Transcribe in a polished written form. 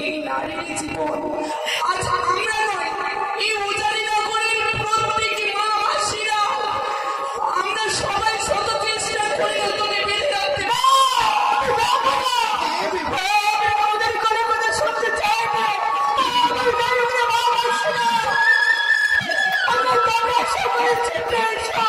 এই নারীর জীবন আজ আমরা নয়, এই উজানি নগরের প্রত্যেক মা মাসিরা আমরা সবাই শত চেষ্টা করে তোকে বেঁধে রাখতে ওদের কোনো কথা শুনতে চাই না। আমার বাবা সবাই চেষ্টা